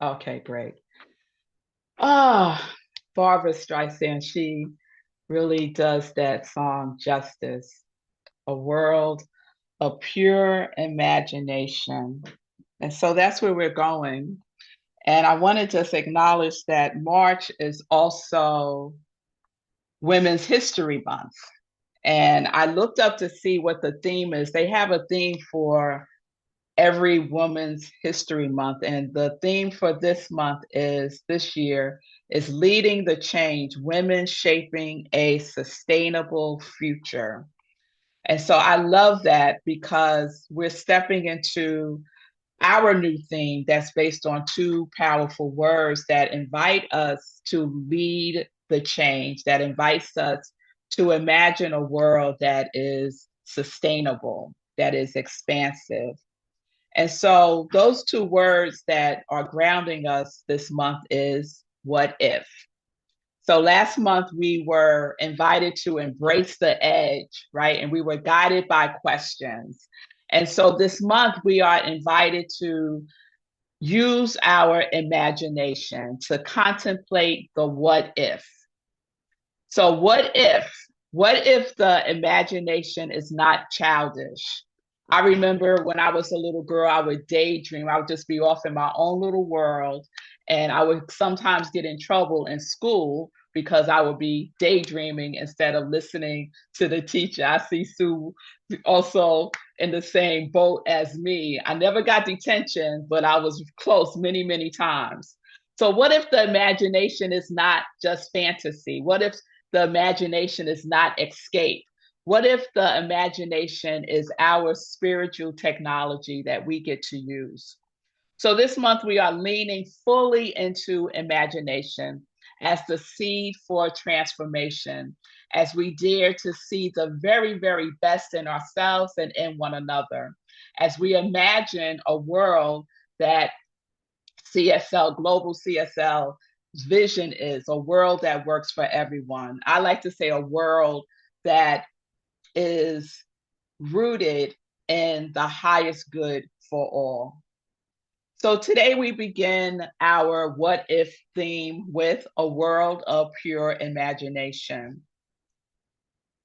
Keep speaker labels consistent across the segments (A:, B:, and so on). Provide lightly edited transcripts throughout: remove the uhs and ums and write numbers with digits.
A: Okay, great. Ah, Barbara Streisand, she really does that song justice. A world of pure imagination. And so that's where we're going. And I want to just acknowledge that March is also Women's History Month. And I looked up to see what the theme is. They have a theme for every Women's History Month. And the theme for this year is leading the change, women shaping a sustainable future. And so I love that because we're stepping into our new theme that's based on two powerful words that invite us to lead the change, that invites us to imagine a world that is sustainable, that is expansive. And so those two words that are grounding us this month is what if. So last month we were invited to embrace the edge, right? And we were guided by questions. And so this month we are invited to use our imagination to contemplate the what if. So what if the imagination is not childish? I remember when I was a little girl, I would daydream. I would just be off in my own little world. And I would sometimes get in trouble in school because I would be daydreaming instead of listening to the teacher. I see Sue also in the same boat as me. I never got detention, but I was close many, many times. So, what if the imagination is not just fantasy? What if the imagination is not escape? What if the imagination is our spiritual technology that we get to use? So this month we are leaning fully into imagination as the seed for transformation, as we dare to see the very, very best in ourselves and in one another, as we imagine a world that CSL, Global CSL vision is a world that works for everyone. I like to say a world that is rooted in the highest good for all. So today we begin our what if theme with a world of pure imagination.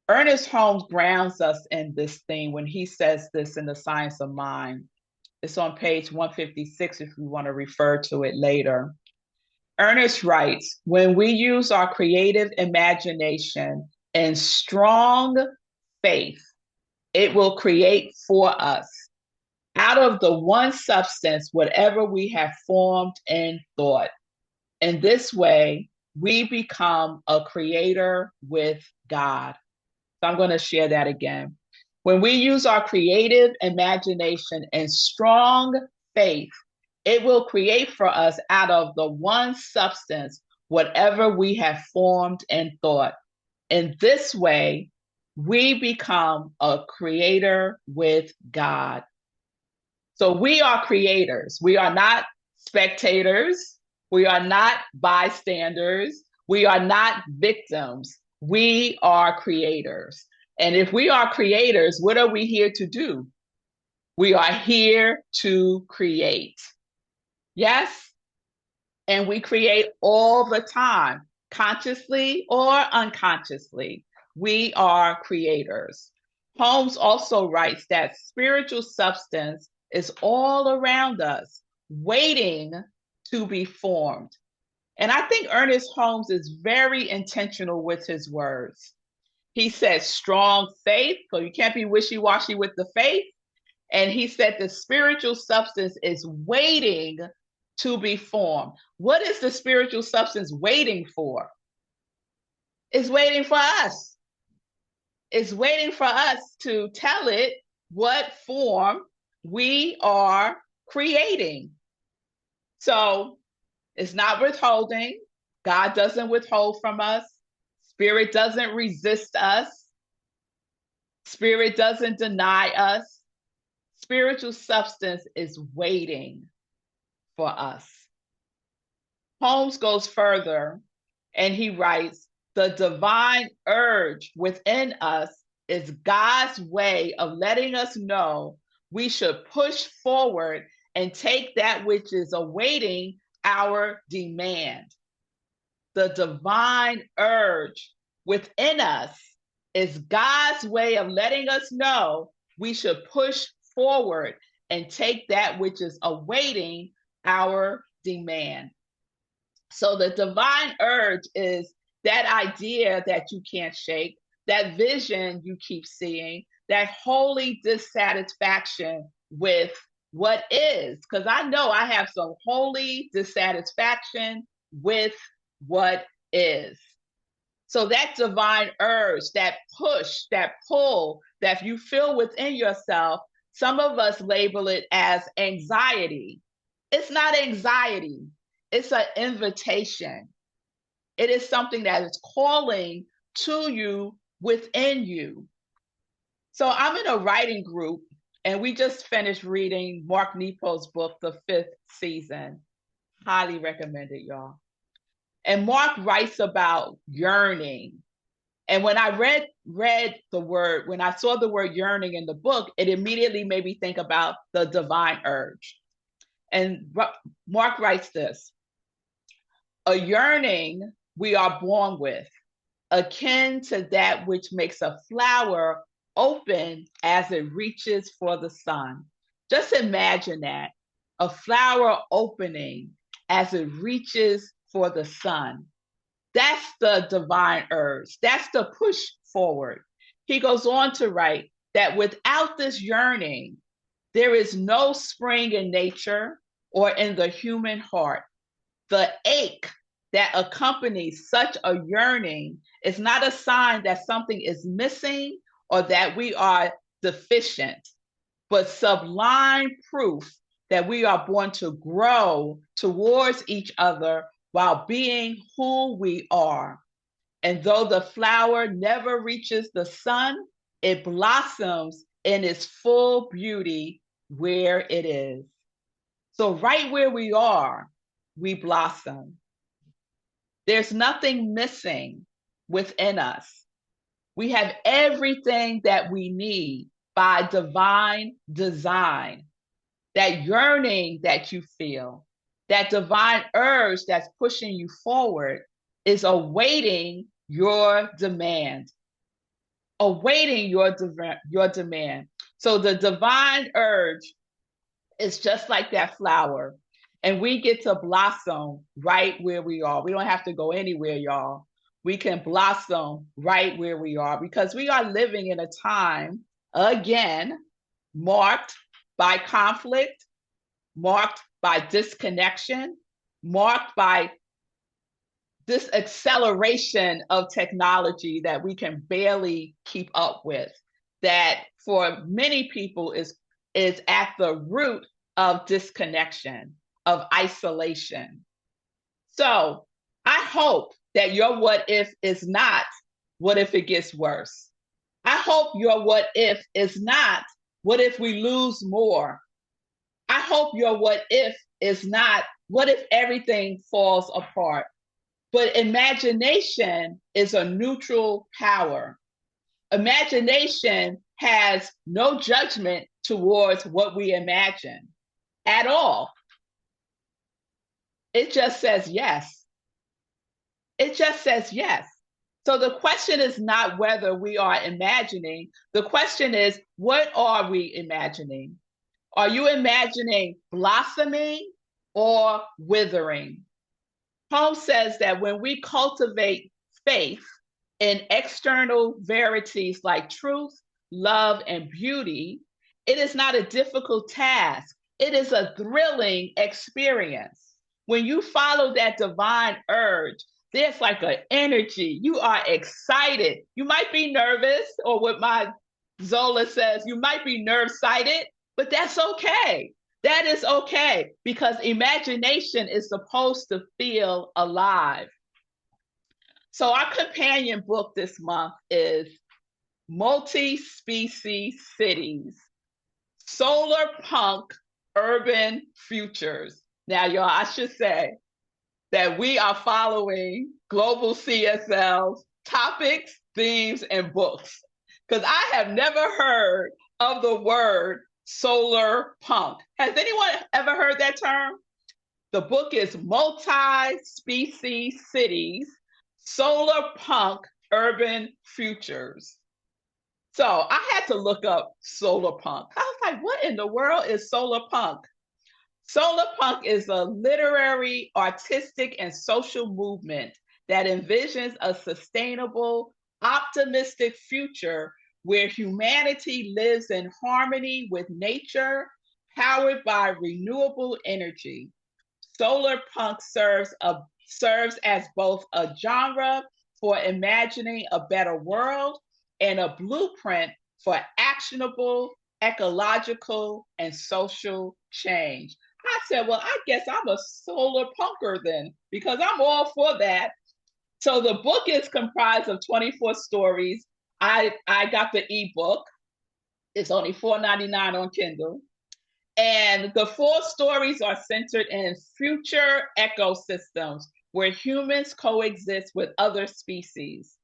A: Ernest Holmes grounds us in this theme when he says this in The Science of Mind. It's on page 156 if you want to refer to it later. Ernest writes, when we use our creative imagination and strong faith, it will create for us out of the one substance whatever we have formed in thought. In this way, we become a creator with God. So I'm going to share that again. When we use our creative imagination and strong faith, it will create for us out of the one substance whatever we have formed in thought. In this way, we become a creator with God. So we are creators. We are not spectators. We are not bystanders. We are not victims. We are creators. And if we are creators, what are we here to do? We are here to create. Yes? And we create all the time, consciously or unconsciously. We are creators. Holmes also writes that spiritual substance is all around us, waiting to be formed. And I think Ernest Holmes is very intentional with his words. He says strong faith, so you can't be wishy washy with the faith. And he said the spiritual substance is waiting to be formed. What is the spiritual substance waiting for? It's waiting for us. It's waiting for us to tell it what form we are creating. So it's not withholding. God doesn't withhold from us. Spirit doesn't resist us. Spirit doesn't deny us. Spiritual substance is waiting for us. Holmes goes further and he writes, the divine urge within us is God's way of letting us know we should push forward and take that which is awaiting our demand. The divine urge within us is God's way of letting us know we should push forward and take that which is awaiting our demand. So the divine urge is that idea that you can't shake, that vision you keep seeing, that holy dissatisfaction with what is. Because I know I have some holy dissatisfaction with what is. So that divine urge, that push, that pull that you feel within yourself, some of us label it as anxiety. It's not anxiety, it's an invitation. It is something that is calling to you within you. So I'm in a writing group, and we just finished reading Mark Nepo's book, The Fifth Season. Highly recommend it, y'all. And Mark writes about yearning. And when I read the word, when I saw the word yearning in the book, it immediately made me think about the divine urge. And Mark writes this: a yearning we are born with, akin to that which makes a flower open as it reaches for the sun. Just imagine that, a flower opening as it reaches for the sun. That's the divine urge. That's the push forward. He goes on to write that without this yearning, there is no spring in nature or in the human heart. The ache that accompanies such a yearning is not a sign that something is missing or that we are deficient, but sublime proof that we are born to grow towards each other while being who we are. And though the flower never reaches the sun, it blossoms in its full beauty where it is. So, right where we are, we blossom. There's nothing missing within us. We have everything that we need by divine design. That yearning that you feel, that divine urge that's pushing you forward is awaiting your demand. Awaiting your demand. So the divine urge is just like that flower. And we get to blossom right where we are. We don't have to go anywhere, y'all. We can blossom right where we are because we are living in a time, again, marked by conflict, marked by disconnection, marked by this acceleration of technology that we can barely keep up with, that for many people is at the root of disconnection, of isolation. So I hope that your what if is not, what if it gets worse? I hope your what if is not, what if we lose more? I hope your what if is not, what if everything falls apart? But imagination is a neutral power. Imagination has no judgment towards what we imagine at all. It just says yes. It just says yes. So the question is not whether we are imagining. The question is, what are we imagining? Are you imagining blossoming or withering? Holmes says that when we cultivate faith in external verities like truth, love, and beauty, it is not a difficult task. It is a thrilling experience. When you follow that divine urge, there's like an energy. You are excited. You might be nervous, or what my Zola says, you might be nerve-sighted, but that's okay. That is okay because imagination is supposed to feel alive. So our companion book this month is Multi-Species Cities, Solar Punk Urban Futures. Now, y'all, I should say that we are following Global CSL's topics, themes, and books because I have never heard of the word solar punk. Has anyone ever heard that term? The book is Multi-Species Cities, Solar Punk Urban Futures. So I had to look up solar punk. I was like, what in the world is solar punk? Solar punk is a literary, artistic, and social movement that envisions a sustainable, optimistic future where humanity lives in harmony with nature, powered by renewable energy. Solar punk serves as both a genre for imagining a better world and a blueprint for actionable ecological and social change. I said, well, I guess I'm a solar punker then, because I'm all for that. So the book is comprised of 24 stories. I got the ebook. It's only $4.99 on Kindle. And the four stories are centered in future ecosystems where humans coexist with other species.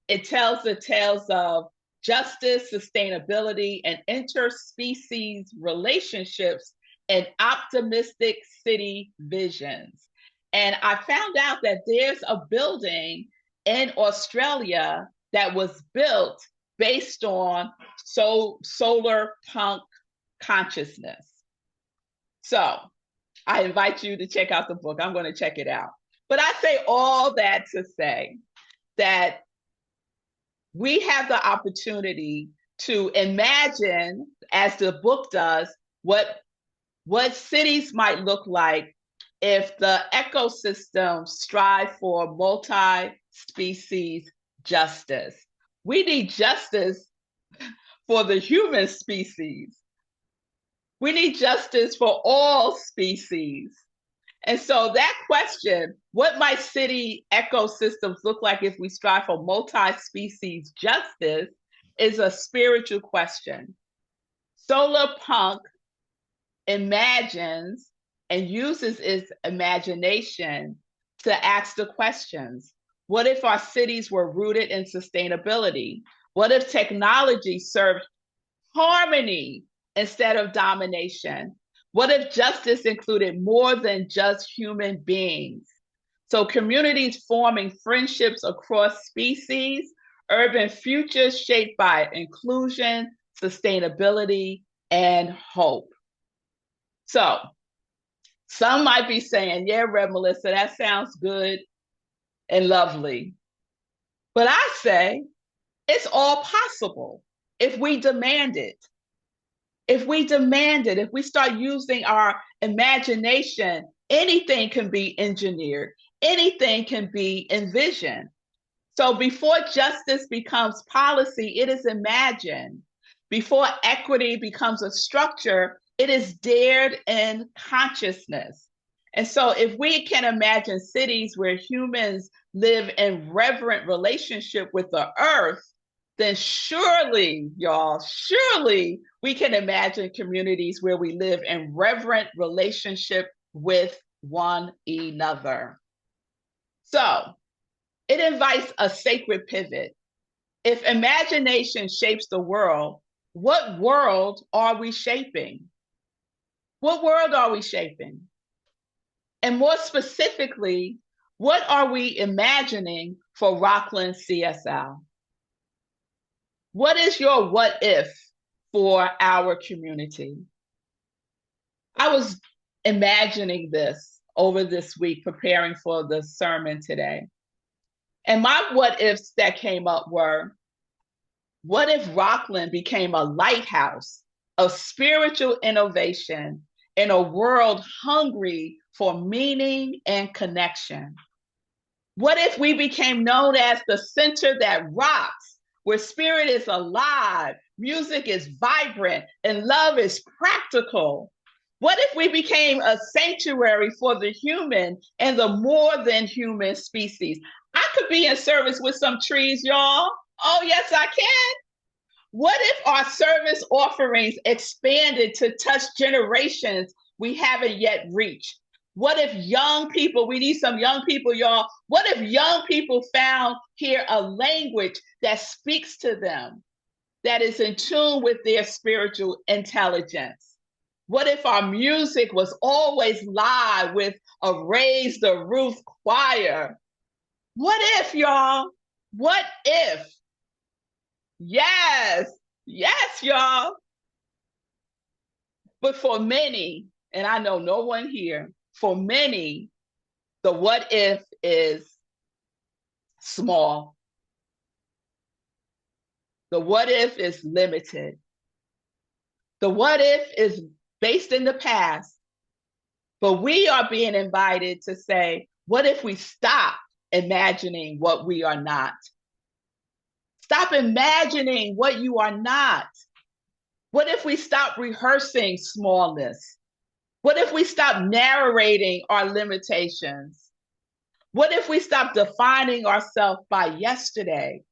A: It tells the tales of justice, sustainability, and interspecies relationships and optimistic city visions. And I found out that there's a building in Australia that was built based on solar punk consciousness. So I invite you to check out the book. I'm going to check it out. But I say all that to say that we have the opportunity to imagine, as the book does, what cities might look like if the ecosystems strive for multi-species justice. We need justice for the human species. We need justice for all species. And so that question, what might city ecosystems look like if we strive for multi-species justice, is a spiritual question. Solar punk imagines and uses its imagination to ask the questions. What if our cities were rooted in sustainability? What if technology served harmony instead of domination? What if justice included more than just human beings? So communities forming friendships across species, urban futures shaped by inclusion, sustainability, and hope. So some might be saying, yeah, Red Melissa, that sounds good and lovely. But I say it's all possible if we demand it. If we demand it, if we start using our imagination, anything can be engineered, anything can be envisioned. So before justice becomes policy, it is imagined. Before equity becomes a structure, it is dared in consciousness. And so if we can imagine cities where humans live in reverent relationship with the earth, then surely, y'all, surely we can imagine communities where we live in reverent relationship with one another. So it invites a sacred pivot. If imagination shapes the world, what world are we shaping? What world are we shaping? And more specifically, what are we imagining for Rockland CSL? What is your what if for our community? I was imagining this over this week, preparing for the sermon today. And my what ifs that came up were, what if Rockland became a lighthouse of spiritual innovation in a world hungry for meaning and connection? What if we became known as the center that rocks, where spirit is alive, music is vibrant, and love is practical? What if we became a sanctuary for the human and the more than human species? I could be in service with some trees, y'all. Oh, yes, I can. What if our service offerings expanded to touch generations we haven't yet reached? What if young people, we need some young people, y'all. What if young people found here a language that speaks to them, that is in tune with their spiritual intelligence? What if our music was always live with a raise the roof choir? What if, y'all? What if? Yes, yes, y'all. But for many, and I know no one here, for many, the what if is small. The what if is limited. The what if is based in the past, but we are being invited to say, what if we stop imagining what we are not? Stop imagining what you are not. What if we stop rehearsing smallness? What if we stop narrating our limitations? What if we stop defining ourselves by yesterday?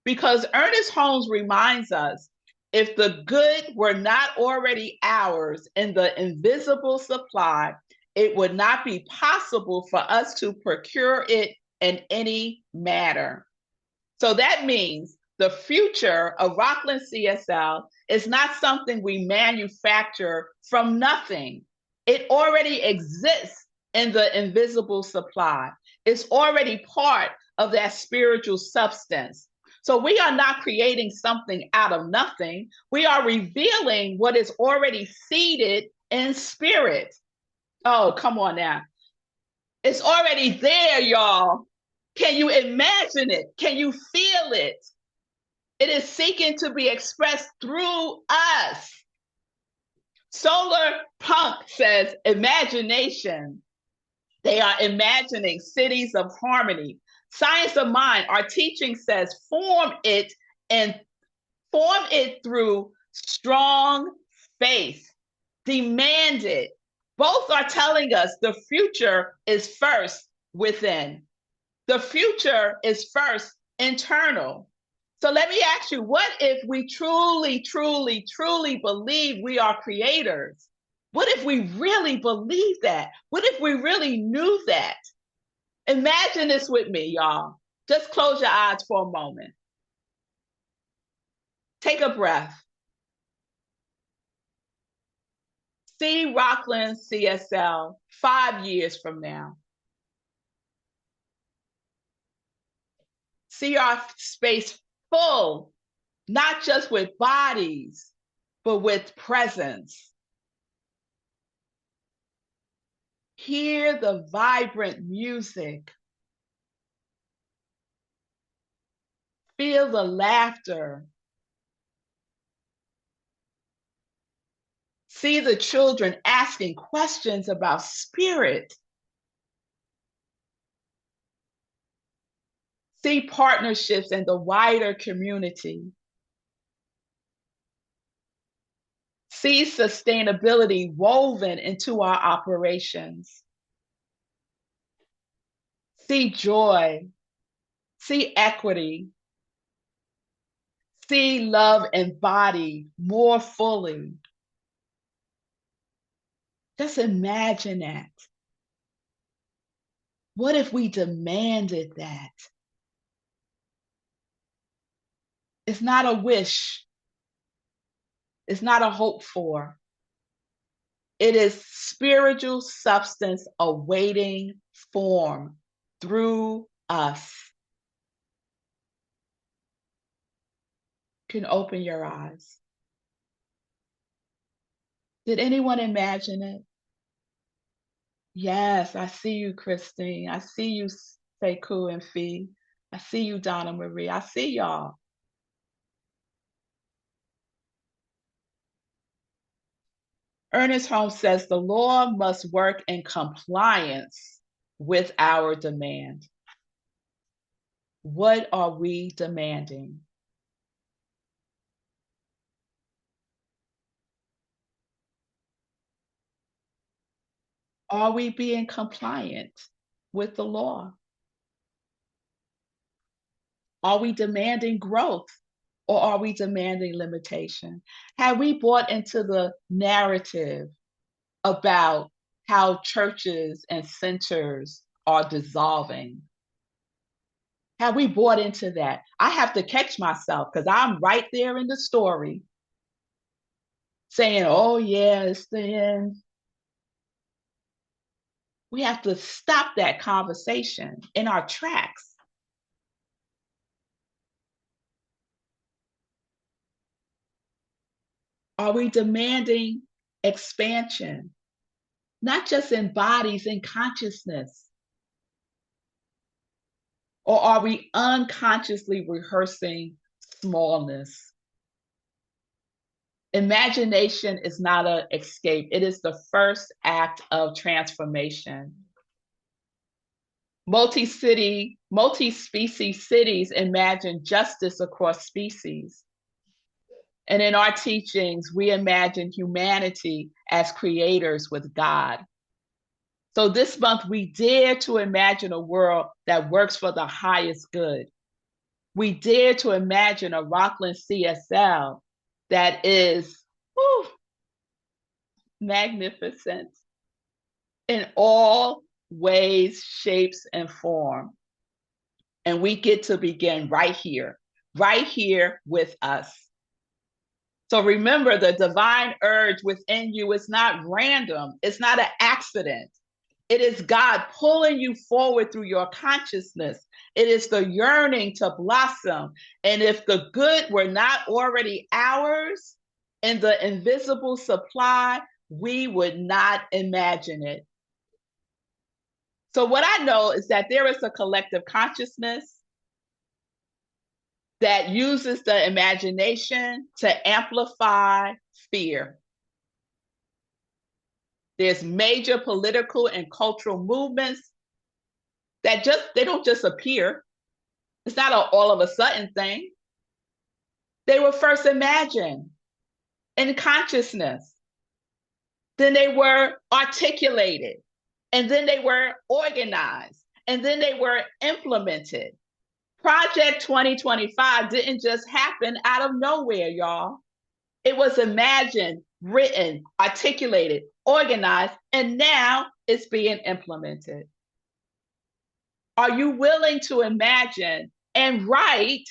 A: Because Ernest Holmes reminds us, if the good were not already ours in the invisible supply, it would not be possible for us to procure it in any manner. So that means the future of Rockland CSL is not something we manufacture from nothing. It already exists in the invisible supply. It's already part of that spiritual substance. So we are not creating something out of nothing. We are revealing what is already seated in spirit. Oh, come on now. It's already there, y'all. Can you imagine it? Can you feel it? It is seeking to be expressed through us. Solar Punk says imagination. They are imagining cities of harmony. Science of Mind, our teaching says form it and form it through strong faith. Demand it. Both are telling us the future is first within. The future is first internal. So let me ask you, what if we truly, truly, truly believe we are creators? What if we really believe that? What if we really knew that? Imagine this with me, y'all. Just close your eyes for a moment. Take a breath. See Rockland CSL 5 years from now. See our space full, not just with bodies, but with presence. Hear the vibrant music. Feel the laughter. See the children asking questions about spirit. See partnerships in the wider community. See sustainability woven into our operations. See joy. See equity. See love embodied more fully. Just imagine that. What if we demanded that? It's not a wish. It's not a hope for. It is spiritual substance awaiting form through us. You can open your eyes. Did anyone imagine it? Yes, I see you, Christine. I see you, Sekou and Fee. I see you, Donna Marie. I see y'all. Ernest Holmes says the law must work in compliance with our demand. What are we demanding? Are we being compliant with the law? Are we demanding growth or are we demanding limitation? Have we bought into the narrative about how churches and centers are dissolving? Have we bought into that? I have to catch myself because I'm right there in the story. saying, oh, yeah, it's the end. We have to stop that conversation in our tracks. Are we demanding expansion, not just in bodies and consciousness? Or are we unconsciously rehearsing smallness? Imagination is not an escape, it is the first act of transformation. Multi-species cities imagine justice across species. And in our teachings, we imagine humanity as creators with God. So this month, we dare to imagine a world that works for the highest good. We dare to imagine a Rockland CSL that is magnificent in all ways, shapes, and form. And we get to begin right here with us. So remember, the divine urge within you is not random. It's not an accident. It is God pulling you forward through your consciousness. It is the yearning to blossom. And if the good were not already ours in the invisible supply, we would not imagine it. So what I know is that there is a collective consciousness that uses the imagination to amplify fear. There's major political and cultural movements that they don't just appear. It's not an all of a sudden thing. They were first imagined in consciousness. Then they were articulated. And then they were organized. And then they were implemented. Project 2025 didn't just happen out of nowhere, y'all. It was imagined, written, articulated, organized, and now it's being implemented. Are you willing to imagine and write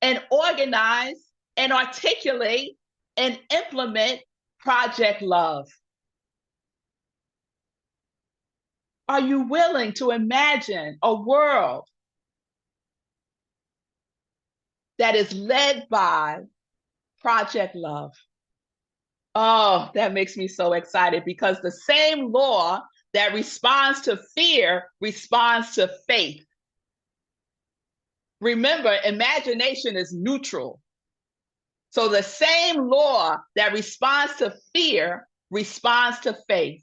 A: and organize and articulate and implement Project Love? Are you willing to imagine a world that is led by Project Love? Oh, that makes me so excited, because the same law that responds to fear responds to faith. Remember, imagination is neutral. So the same law that responds to fear responds to faith.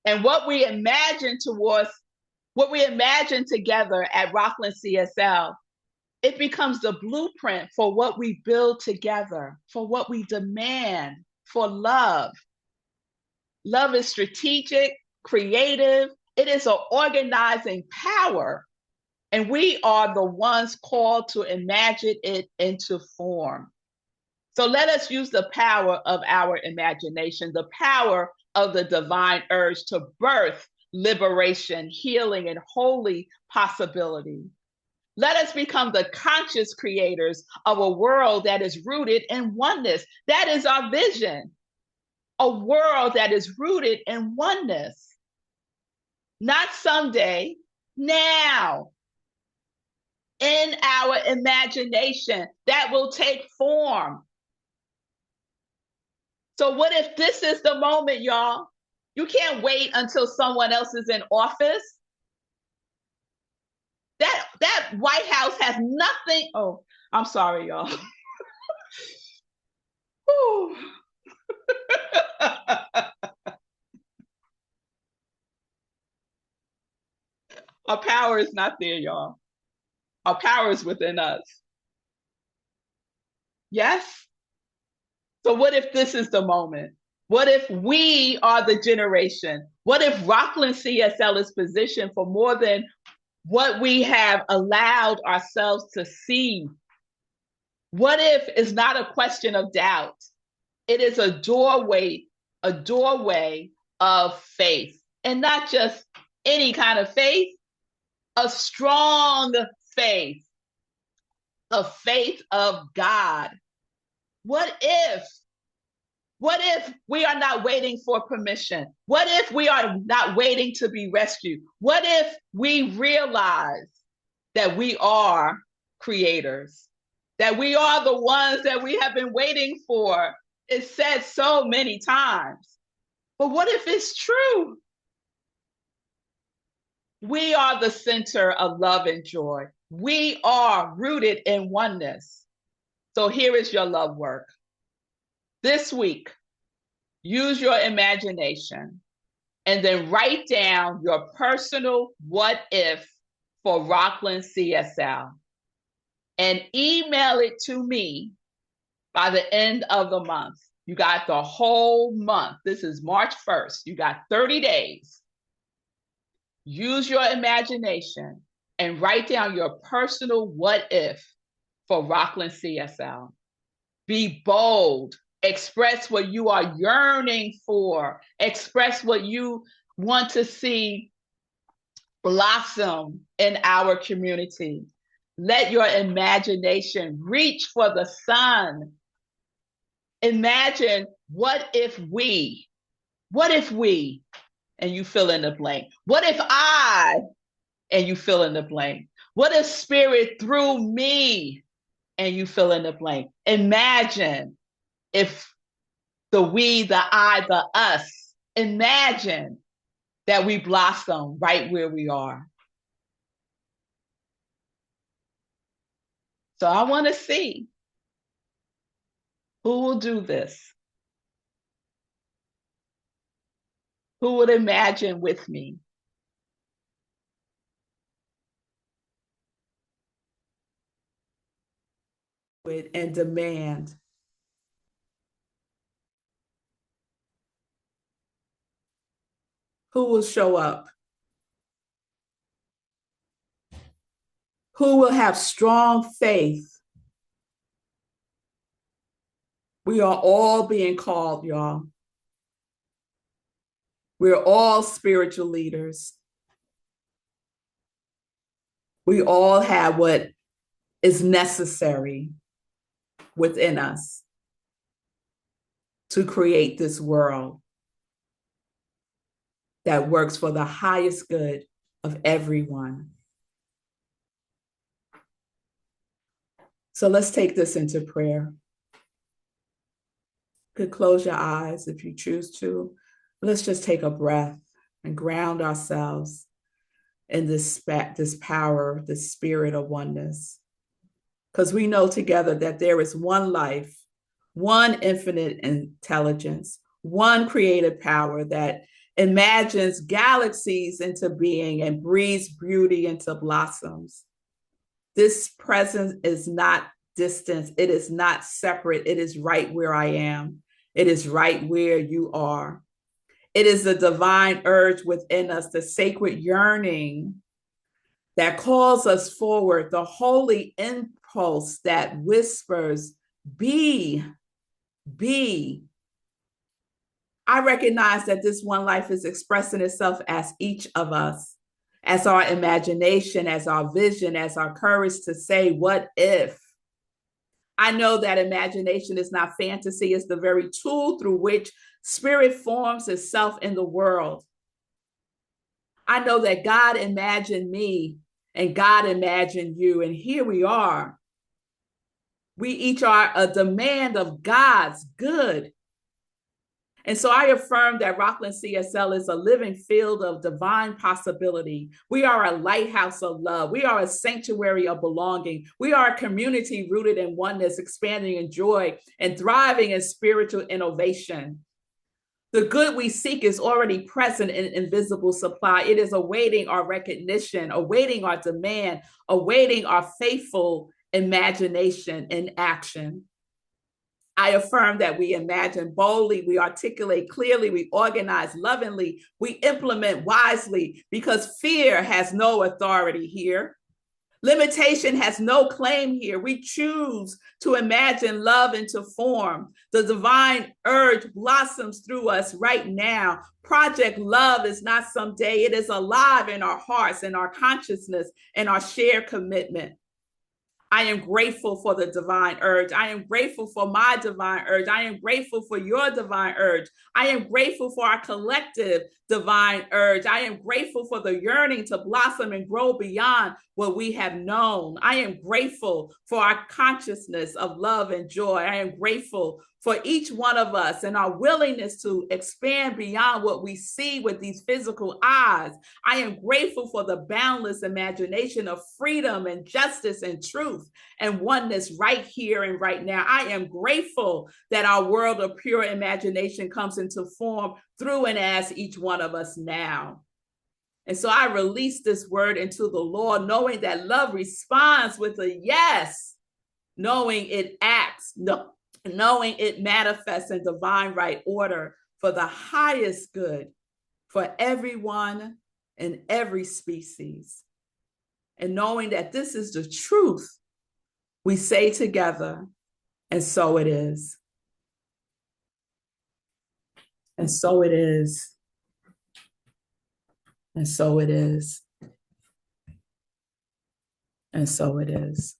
A: And what we imagine together at Rockland CSL, it becomes the blueprint for what we build together, for what we demand, for love. Love is strategic, creative. It is an organizing power. And we are the ones called to imagine it into form. So let us use the power of our imagination, the power of the divine urge to birth liberation, healing, and holy possibility. Let us become the conscious creators of a world that is rooted in oneness. That is our vision. A world that is rooted in oneness. Not someday, now. In our imagination, that will take form. So what if this is the moment, y'all? You can't wait until someone else is in office. That White House has nothing. Oh, I'm sorry, y'all. Our power is not there, y'all. Our power is within us. Yes? So what if this is the moment? What if we are the generation? What if Rockland CSL is positioned for more than what we have allowed ourselves to see? What if it's not a question of doubt? It is a doorway of faith, and not just any kind of faith, a strong faith, a faith of God. What if What if we are not waiting for permission? What if we are not waiting to be rescued? What if we realize that we are creators, that we are the ones that we have been waiting for? It's said so many times. But what if it's true? We are the center of love and joy. We are rooted in oneness. So here is your love work. This week, use your imagination and then write down your personal what if for Rockland CSL and email it to me by the end of the month. You got the whole month. This is March 1st. You got 30 days. Use your imagination and write down your personal what if for Rockland CSL. Be bold. Express what you are yearning for. Express what you want to see blossom in our community. Let your imagination reach for the sun. Imagine what if we, and you fill in the blank. What if I, and you fill in the blank. What if spirit through me, and you fill in the blank. Imagine if the we, the I, the us, imagine that we blossom right where we are. So I want to see who will do this. Who would imagine with me? And demand. Who will show up? Who will have strong faith? We are all being called, y'all. We're all spiritual leaders. We all have what is necessary within us to create this world that works for the highest good of everyone. So let's take this into prayer. You could close your eyes if you choose to. Let's just take a breath and ground ourselves in this power, this spirit of oneness. Because we know together that there is one life, one infinite intelligence, one creative power that imagines galaxies into being and breathes beauty into blossoms. This presence is not distance. It is not separate. It is right where I am. It is right where you are. It is the divine urge within us, the sacred yearning that calls us forward, the holy impulse that whispers, be. I recognize that this one life is expressing itself as each of us, as our imagination, as our vision, as our courage to say, what if? I know that imagination is not fantasy, it's the very tool through which spirit forms itself in the world. I know that God imagined me and God imagined you, and here we are. We each are a demand of God's good. And so I affirm that Rockland CSL is a living field of divine possibility. We are a lighthouse of love. We are a sanctuary of belonging. We are a community rooted in oneness, expanding in joy and thriving in spiritual innovation. The good we seek is already present in invisible supply. It is awaiting our recognition, awaiting our demand, awaiting our faithful imagination in action. I affirm that we imagine boldly, we articulate clearly, we organize lovingly, we implement wisely, because fear has no authority here. Limitation has no claim here. We choose to imagine love into form. The divine urge blossoms through us right now. Project Love is not someday. It is alive in our hearts, in our consciousness, and our shared commitment.
B: I am grateful for the divine urge. I am grateful for my divine urge. I am grateful for your divine urge. I am grateful for our collective divine urge. I am grateful for the yearning to blossom and grow beyond what we have known. I am grateful for our consciousness of love and joy. I am grateful for each one of us and our willingness to expand beyond what we see with these physical eyes. I am grateful for the boundless imagination of freedom and justice and truth and oneness right here and right now. I am grateful that our world of pure imagination comes into form through and as each one of us now. And so I release this word into the Lord, knowing that love responds with a yes, knowing it acts, knowing it manifests in divine right order for the highest good for everyone and every species. And knowing that this is the truth, we say together, and so it is. And so it is. And so it is. And so it is.